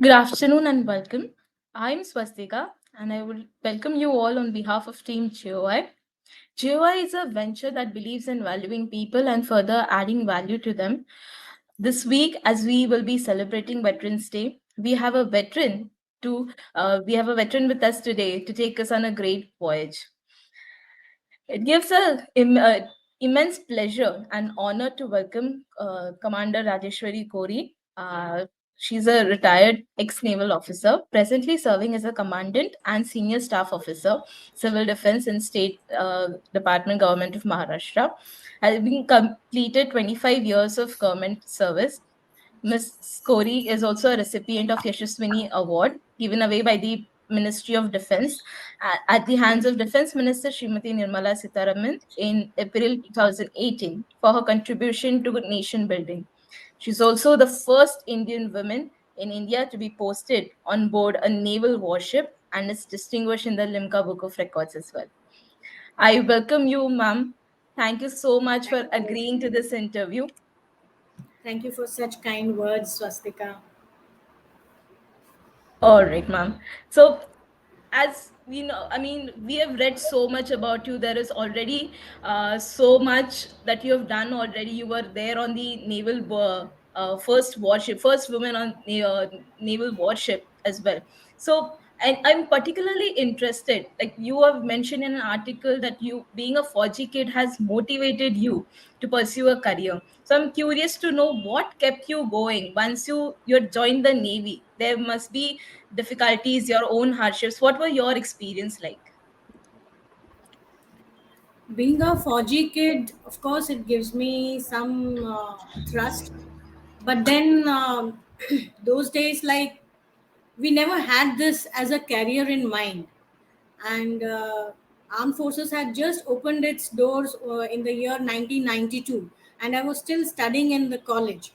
Good afternoon and welcome. I'm Swastika and I would welcome you all on behalf of Team GOI. GOI is a venture that believes in valuing people and further adding value to them. This week, as we will be celebrating Veterans Day, we have a veteran with us today to take us on a great voyage. It gives immense pleasure and honor to welcome Commander Rajeshwari Kori. She's a retired ex-naval officer, presently serving as a commandant and senior staff officer, civil defense and state department government of Maharashtra. Having completed 25 years of government service, Ms. Kori is also a recipient of Yashaswini Award given away by the Ministry of Defense at the hands of Defense Minister Srimati Nirmala Sitharaman in April 2018 for her contribution to nation building. She's also the first Indian woman in India to be posted on board a naval warship and is distinguished in the Limca Book of Records as well. I welcome you, ma'am. Thank you so much Thank for you. agreeing to this interview. Thank you for such kind words, Swastika. All right, ma'am. So, as we know, I mean, we have read so much about you. There is already so much that you have done already. You were there on the first warship, first woman on the naval warship as well. So, and I'm particularly interested, like you have mentioned in an article that you, being a Fauji kid, has motivated you to pursue a career. So I'm curious to know what kept you going once you had joined the Navy. There must be difficulties, your own hardships. What were your experience like? Being a Fauji kid, of course, it gives me some thrust. But then those days, like, we never had this as a career in mind. And Armed Forces had just opened its doors in the year 1992. And I was still studying in the college.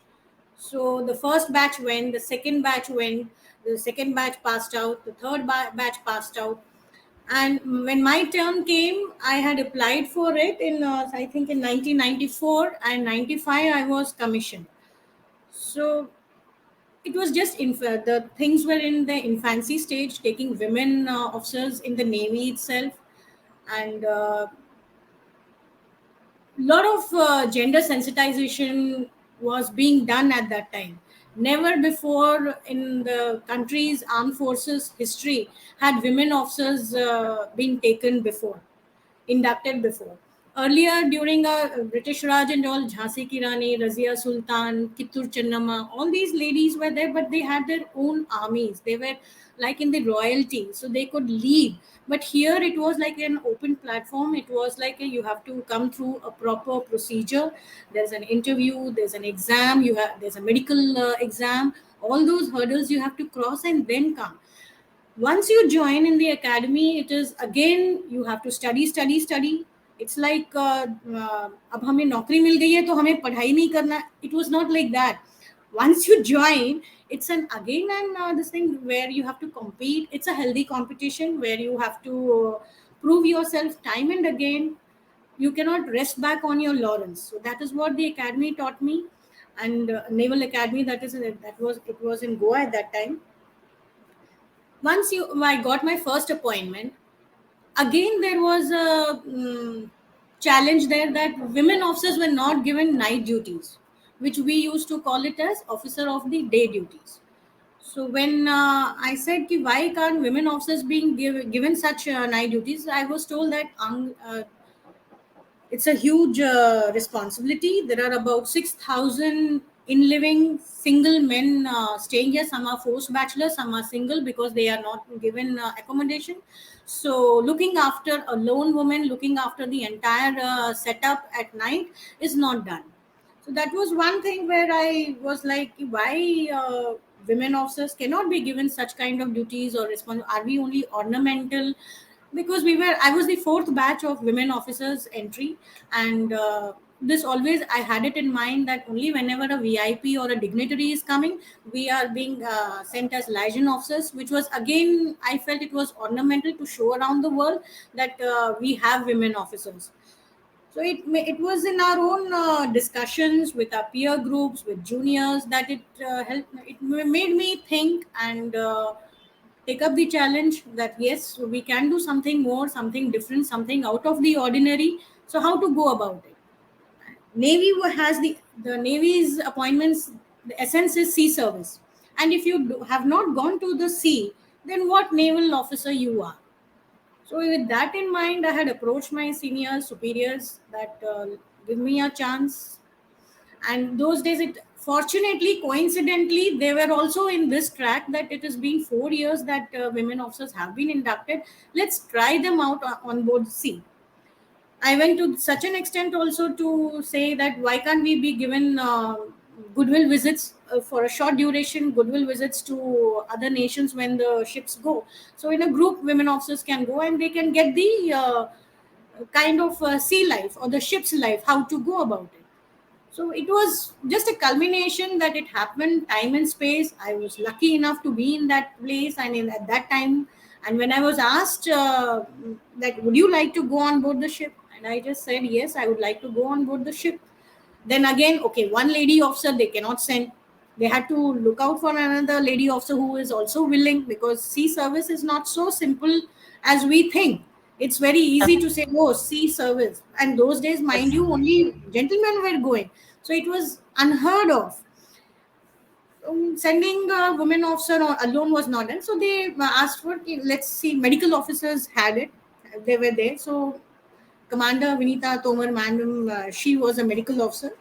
So the first batch went, the second batch went, the second batch passed out, the third batch passed out. And when my turn came, I had applied for it in, I think, in 1994 and 95, I was commissioned. So it was just the things were in the infancy stage, taking women officers in the Navy itself. And lot of gender sensitization was being done at that time. Never before in the country's armed forces history had women officers been taken before, inducted before. Earlier, during British Raj and all, Jhansi Ki Rani, Razia Sultan, Kittur Channamma, all these ladies were there, but they had their own armies. They were like in the royalty, so they could lead. But here it was like an open platform. It was like you have to come through a proper procedure. There's an interview, there's an exam, there's a medical exam. All those hurdles you have to cross and then come. Once you join in the academy, it is again you have to study. It's like अब हमें नौकरी मिल गई है तो हमें पढ़ाई नहीं करना. It was not like that. Once you join, it's an again and this thing where you have to compete. It's a healthy competition where you have to prove yourself time and again. You cannot rest back on your laurels. So that is what the academy taught me. And Naval Academy, it was in Goa at that time. Once I got my first appointment, again there was a challenge there that women officers were not given night duties, which we used to call it as officer of the day duties. So when I said ki why can't women officers being given such night duties, I was told that it's a huge responsibility. There are about 6,000 in living single men staying here. Some are forced bachelors, some are single because they are not given accommodation. So, looking after a lone woman, looking after the entire setup at night is not done. So, that was one thing where I was like, why women officers cannot be given such kind of duties or response? Are we only ornamental? Because I was the fourth batch of women officers entry. And this always I had it in mind that only whenever a VIP or a dignitary is coming, we are being sent as liaison officers, which was again I felt it was ornamental to show around the world that we have women officers. So it was in our own discussions with our peer groups, with juniors, that it helped. It made me think and take up the challenge that yes, we can do something more, something different, something out of the ordinary. So how to go about it? Navy has the Navy's appointments. The essence is sea service, and if you have not gone to the sea, then what naval officer you are? So with that in mind, I had approached my seniors, superiors, that give me a chance. And those days, it fortunately, coincidentally, they were also in this track that it has been 4 years that women officers have been inducted. Let's try them out on board sea. I went to such an extent also to say that why can't we be given goodwill visits for a short duration, goodwill visits to other nations when the ships go. So in a group, women officers can go and they can get the kind of sea life or the ship's life, how to go about it. So it was just a culmination that it happened time and space. I was lucky enough to be in that place and in at that time. And when I was asked that would you like to go on board the ship, and I just said yes, I would like to go on board the ship. Then again, okay, one lady officer they cannot send. They had to look out for another lady officer who is also willing, because sea service is not so simple as we think. It's very easy to say, oh, sea service. And those days, mind Yes. you, only gentlemen were going. So it was unheard of. Sending a women officer alone was not done. So they asked for, okay, let's see, medical officers had it. They were there. So Commander Vinita Tomar, madam, she was a medical officer.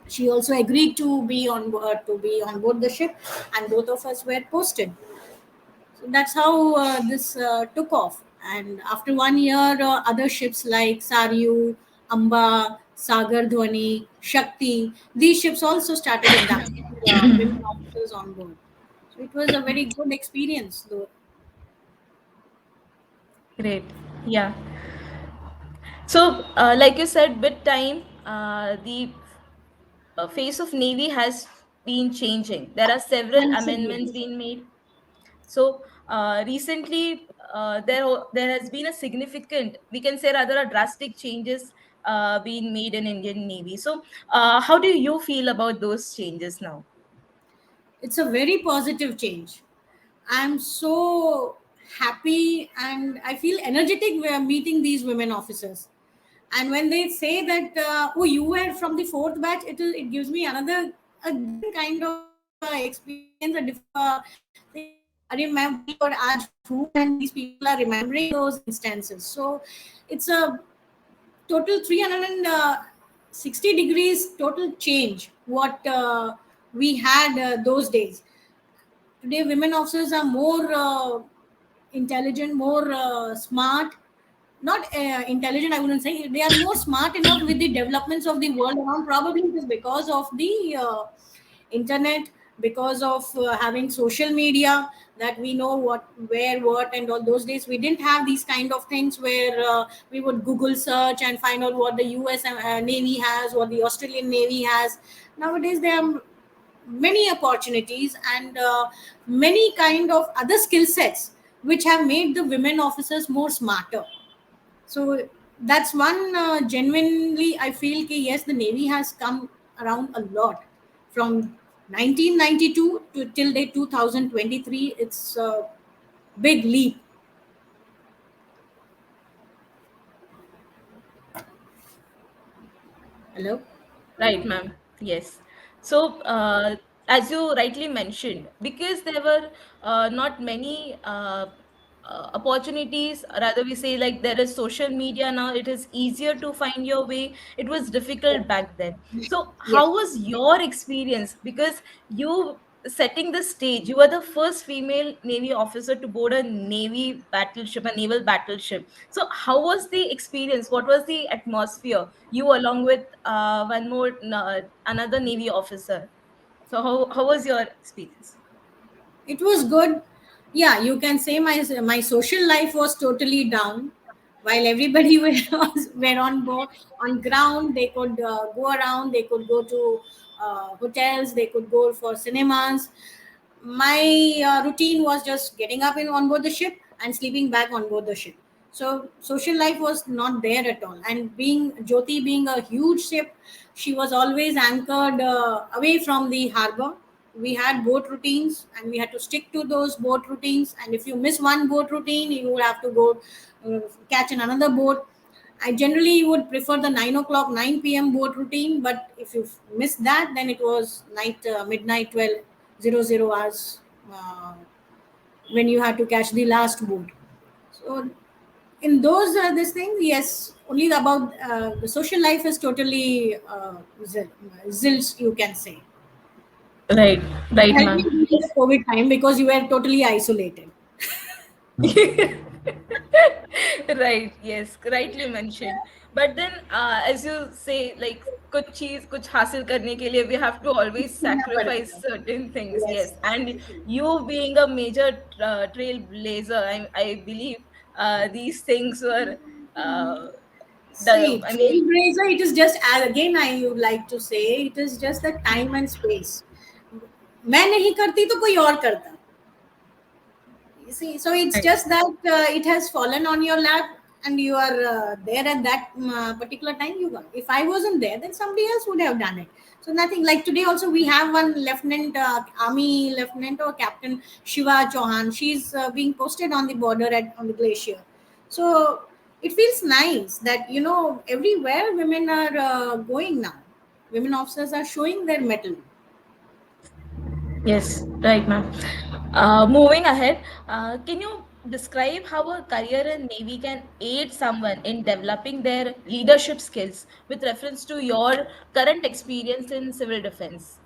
She also agreed to be on board the ship, and both of us were posted. So that's how this took off. And after 1 year, other ships like Saryu, Amba, Sagar Dhwani, Shakti, these ships also started inducting women officers on board. So it was a very good experience, though. Great. Yeah. So, like you said, with time, the face of Navy has been changing. There are several amendments Considerably. being made. So, recently, there has been a significant, we can say rather, a drastic changes being made in Indian Navy. So, how do you feel about those changes now? It's a very positive change. I'm so happy and I feel energetic we are meeting these women officers. And when they say that, oh, you were from the fourth batch, it gives me another a different kind of experience, a different thing that Arey, main वही और आज हूँ, and these people are remembering those instances. So it's a total 360 degrees total change what we had those days. Today women officers are more intelligent, more smart. Not intelligent, I wouldn't say. They are more smart enough with the developments of the world around. Probably it is because of the internet, because of having social media, that we know what, where, what, and all. Those days we didn't have these kind of things where we would Google search and find out what the US Navy has, what the Australian Navy has. Nowadays there are many opportunities and many kind of other skill sets which have made the women officers more smarter. So that's one genuinely I feel कि yes, the Navy has come around a lot from 1992 to till date 2023. It's a big leap. Hello. Right, ma'am. Yes. So, as you rightly mentioned, because there were not many opportunities, rather we say like there is social media now, it is easier to find your way. It was difficult back then. So, Yes. how was your experience? Because you setting the stage, you were the first female Navy officer to board a Navy battleship, a naval battleship. So, how was the experience? What was the atmosphere? You along with one more another Navy officer. So how was your experience? It was good. Yeah, you can say my social life was totally down. While everybody were on board on ground, they could go around, they could go to hotels, they could go for cinemas. My routine was just getting up in on board the ship and sleeping back on board the ship. So social life was not there at all. And being Jyoti being a huge ship, she was always anchored away from the harbor. We had boat routines and we had to stick to those boat routines. And if you miss one boat routine, you would have to go catch another boat. I generally would prefer the 9 o'clock, 9 p.m. boat routine, but if you miss that, then it was night, midnight, 12:00 hours uh, when you had to catch the last boat. So in those this thing, yes, only about the social life is totally zilch, you can say. Right, It right, helped me ma'am. during the COVID time because you were totally isolated. Right, yes, rightly mentioned. But then, as you say, like कुछ चीज कुछ हासिल करने के लिए we have to always सुनना sacrifice पड़ेगा. certain things. Yes, Yes, and absolutely. you being a major trailblazer, I believe these things were See, I mean, trailblazer, it is just, again, I would like to say, it is just the time and space. मैं नहीं करती तो कोई और करता. You see, so it's right. just that it has fallen on your lap and you are there at that particular time. You got. If I wasn't there, then somebody else would have done it. So nothing like today. Also, we have one lieutenant, army lieutenant or captain Shiva Chauhan. She's being posted on the border at on the glacier. So it feels nice that everywhere women are going now. Women officers are showing their mettle. Yes, right, ma'am. Moving ahead, can you describe how a career in Navy can aid someone in developing their leadership skills with reference to your current experience in civil defense?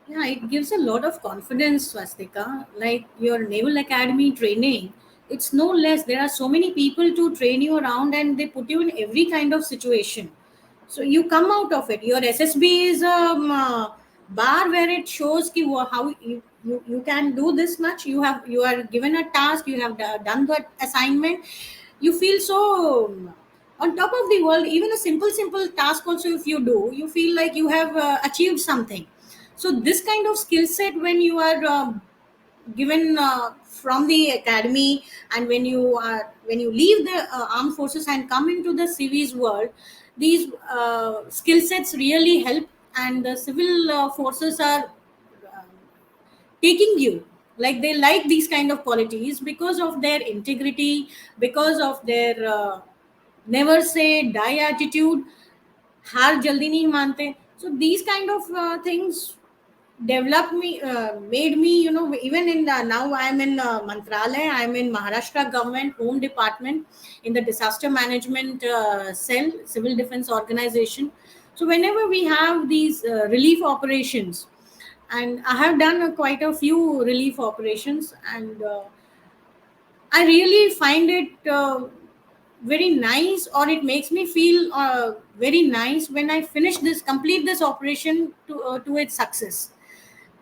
Yeah, it gives a lot of confidence, Swastika. Like your Naval Academy training, it's no less. There are so many people to train you around and they put you in every kind of situation. So you come out of it. Your SSB is a bar where it shows how you can do this much. You are given a task, you have done the assignment. You feel so on top of the world. Even a simple task also, if you do, you feel like you have achieved something. So this kind of skill set, when you are given from the academy, and when you leave the armed forces and come into the civis world, these skill sets really help. And the civil forces are uh, taking you, like they like these kind of qualities because of their integrity, because of their never say die attitude. हार जल्दी नहीं मानते. So these kind of things developed me, made me, even in now I'm in Mantralaya, I'm in Maharashtra government home department in the disaster management cell, civil defense organization. So whenever we have these relief operations, and I have done quite a few relief operations, and I really find it very nice, or it makes me feel very nice when I finish this, complete this operation to its success.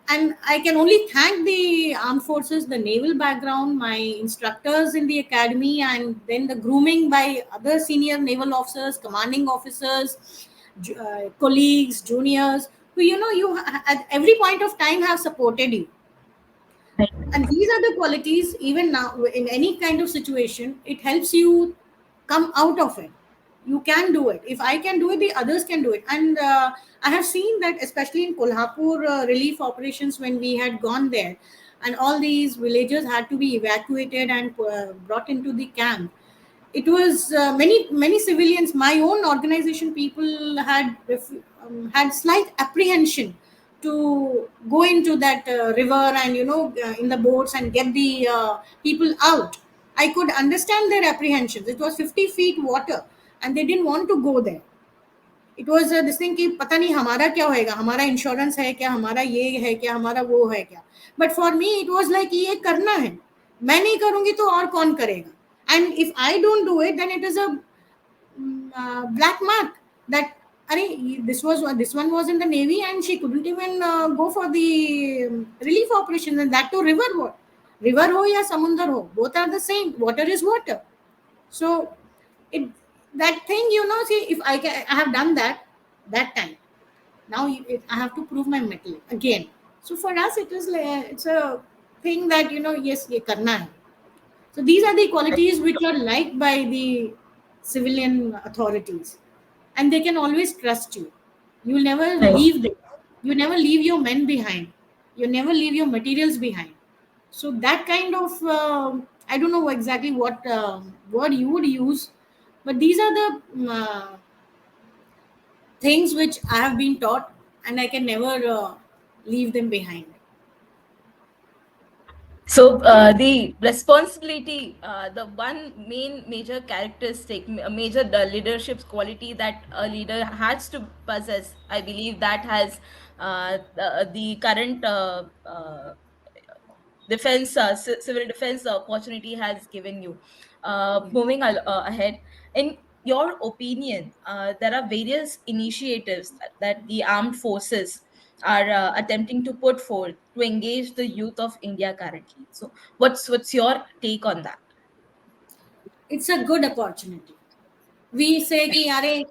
And I can only thank the armed forces, the naval background, my instructors in the academy, and then the grooming by other senior naval officers, commanding officers, colleagues, juniors, who you at every point of time have supported you. And these are the qualities, even now in any kind of situation, it helps you come out of it. You can do it. If I can do it, the others can do it. And I have seen that, especially in Kolhapur relief operations, when we had gone there, and all these villagers had to be evacuated and brought into the camp. It was many civilians, my own organization people had slight apprehension to go into that river, and in the boats, and get the people out. I could understand their apprehensions. It was 50 feet water and they didn't want to go there. It was this thing कि पता नहीं हमारा क्या होएगा, हमारा insurance है क्या, हमारा ये है क्या, हमारा वो है क्या. But for me it was like ये करना है, मैं नहीं करूंगी तो और कौन करेगा. And if I don't do it, then it is a black mark that this one was in the navy and she couldn't even go for the relief operations, and that to river. What river ho ya samundar ho, both are the same. Water is water. So it that thing, see, if I have done that time. Now I have to prove my mettle again. So for us, it is like, it's a thing that yes, ye karna hai. So these are the qualities which are liked by the civilian authorities, and they can always trust you. You will never Right. leave them. You never leave your men behind. You never leave your materials behind. So that kind of I don't know exactly what word you would use, but these are the things which I have been taught, and I can never leave them behind. So the responsibility, the one main major characteristic, a major leadership quality that a leader has to possess, I believe that has the current defense, civil defense opportunity has given you. Moving ahead, in your opinion, there are various initiatives that the armed forces are attempting to put forth to engage the youth of India currently. So, what's your take on that? It's a good opportunity. We say कि अरे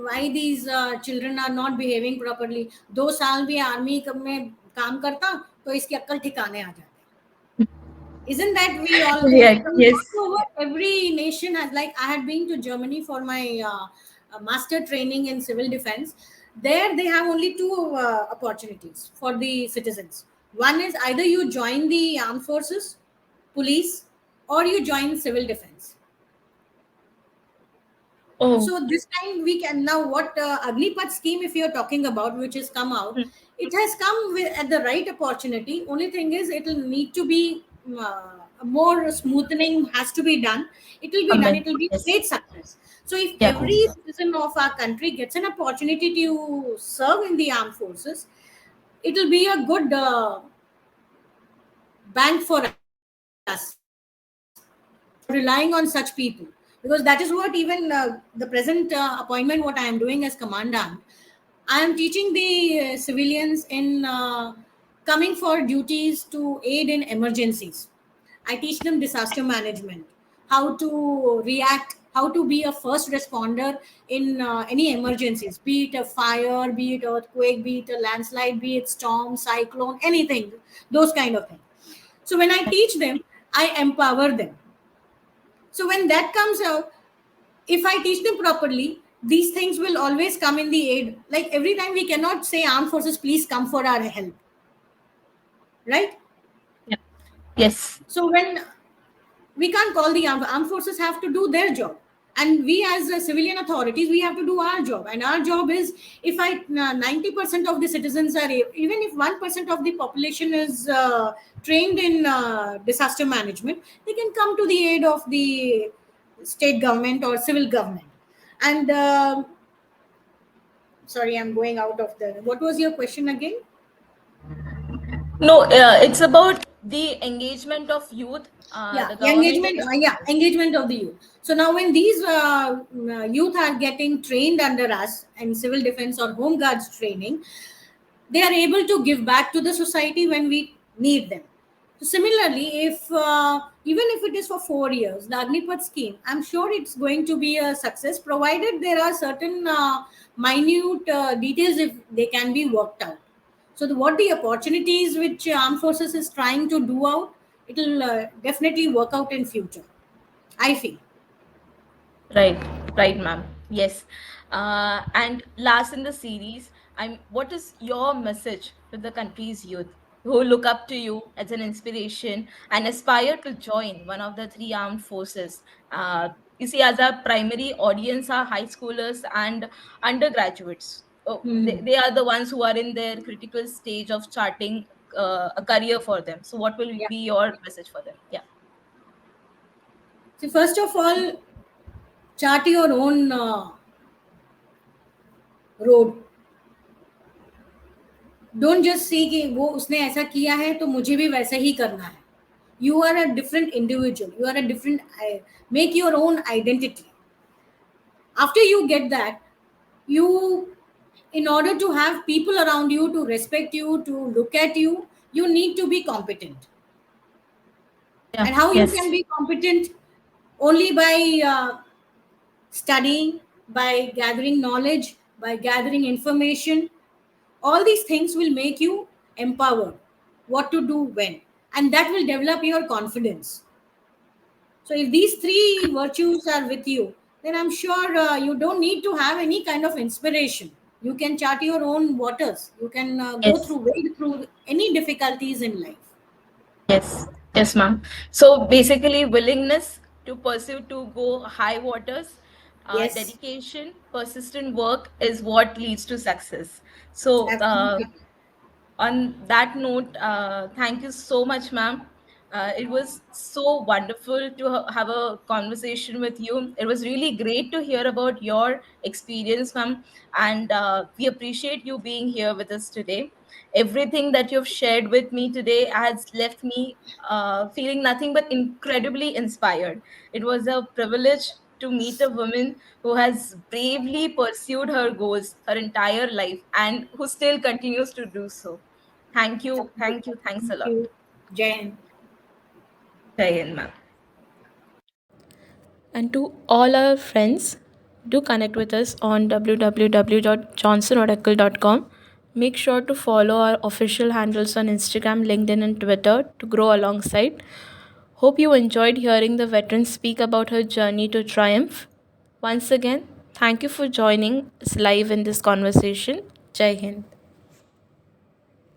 why these children are not behaving properly. 2 साल भी army में काम करता तो इसकी अक्ल ठिकाने आ जाती. Isn't that we all Yeah. Yes. all over every nation has, like I had been to Germany for my master training in civil defense. There they have only two opportunities for the citizens. One is either you join the armed forces, police, or you join civil defense. Oh. So this time we can now what Agnipath scheme, if you're talking about, which has come out, Hmm. it has come with at the right opportunity. Only thing is, it will need to be more smoothening has to be done. It will be done. It Command. will be a Yes. great success. So if Yeah. every citizen of our country gets an opportunity to serve in the armed forces, it will be a good bank for us. So relying on such people, because that is what even the present appointment what I am doing as commandant, I am teaching the civilians in coming for duties to aid in emergencies. I teach them disaster management, how to react, how to be a first responder in any emergencies, be it a fire, be it earthquake, be it a landslide, be it storm, cyclone, anything, those kind of things. So when I teach them, I empower them. So when that comes out, if I teach them properly, these things will always come in the aid. Like every time we cannot say armed forces, please come for our help, right? Yeah. Yes. So when we can't call the armed forces have to do their job, and we as civilian authorities we have to do our job, and our job is if I 90% of the citizens are even if 1% of the population is trained in disaster management, they can come to the aid of the state government or civil government. And sorry, I'm going out of the, what was your question again? No, it's about the engagement of youth. Yeah, The government engagement, is. yeah, engagement of the youth. So now when these youth are getting trained under us in civil defense or home guards training, they are able to give back to the society when we need them. So similarly, if even if it is for 4 years, the Agnipath scheme, I'm sure it's going to be a success, provided there are certain minute details if they can be worked out. So what the opportunities which armed forces is trying to do out, it will definitely work out in future, I feel. Right, right, ma'am. Yes. And last in the series, what is your message to the country's youth who look up to you as an inspiration and aspire to join one of the three armed forces? You see, as our primary audience are high schoolers and undergraduates. Oh, Hmm. they are the ones who are in their critical stage of charting a career for them. So, what will Yeah. be your message for them? Yeah. So first of all, chart your own road. Don't just see कि वो उसने ऐसा किया है तो मुझे भी वैसा ही करना है. You are a different individual, you are a different, make your own identity. After you get that, you, in order to have people around you to respect you, to look at you, you need to be competent. Yeah. And how you can Yes. be competent? Only by studying, by gathering knowledge, by gathering information. All these things will make you empowered, what to do when, and that will develop your confidence. So if these three virtues are with you, then I'm sure you don't need to have any kind of inspiration. You can chart your own waters. You can go Yes. through, wade through any difficulties in life. Yes, yes, ma'am. So basically, willingness to pursue to go high waters, Yes, dedication, persistent work is what leads to success. So absolutely. on that note, thank you so much, ma'am. It was so wonderful to have a conversation with you. It was really great to hear about your experience, ma'am. And we appreciate you being here with us today. Everything that you've shared with me today has left me feeling nothing but incredibly inspired. It was a privilege to meet a woman who has bravely pursued her goals her entire life and who still continues to do so. Thank you. Thank you. Thanks a Thank lot. you, Jen. Jai Hind, ma'am. And to all our friends, do connect with us on www.johnsonodakkal.com. Make sure to follow our official handles on Instagram, LinkedIn, and Twitter to grow alongside. Hope you enjoyed hearing the veteran speak about her journey to triumph. Once again, thank you for joining us live in this conversation. Jai Hind.